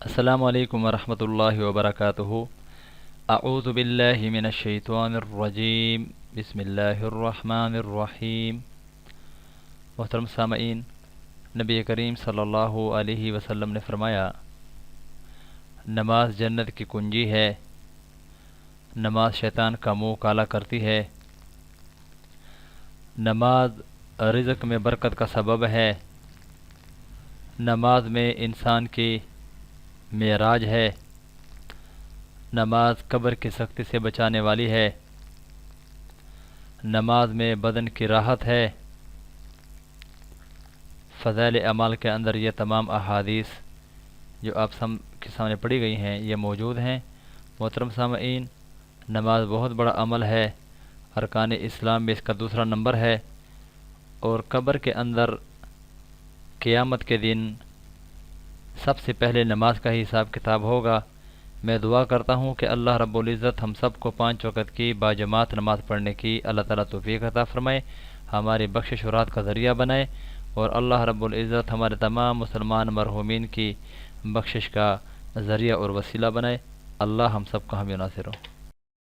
السلام علیکم ورحمۃ اللہ وبرکاتہ۔ اعوذ باللہ من الشیطان الرجیم، بسم اللہ الرحمن الرحیم۔ محترم سامعین، نبی کریم صلی اللہ علیہ وسلم نے فرمایا، نماز جنت کی کنجی ہے، نماز شیطان کا منہ کالا کرتی ہے، نماز رزق میں برکت کا سبب ہے، نماز میں انسان کی معراج ہے، نماز قبر کی سختی سے بچانے والی ہے، نماز میں بدن کی راحت ہے۔ فضائل اعمال کے اندر یہ تمام احادیث جو آپ سب کے سامنے پڑھی گئی ہیں یہ موجود ہیں۔ محترم سامعین، نماز بہت بڑا عمل ہے، ارکان اسلام میں اس کا دوسرا نمبر ہے، اور قبر کے اندر قیامت کے دن سب سے پہلے نماز کا ہی حساب کتاب ہوگا۔ میں دعا کرتا ہوں کہ اللہ رب العزت ہم سب کو 5 وقت کی باجماعت نماز پڑھنے کی اللہ تعالیٰ توفیق عطا فرمائے، ہماری بخشش و رحمت کا ذریعہ بنائے، اور اللہ رب العزت ہمارے تمام مسلمان مرحومین کی بخشش کا ذریعہ اور وسیلہ بنائے۔ اللہ ہم سب کا حامی و ناصر ہو۔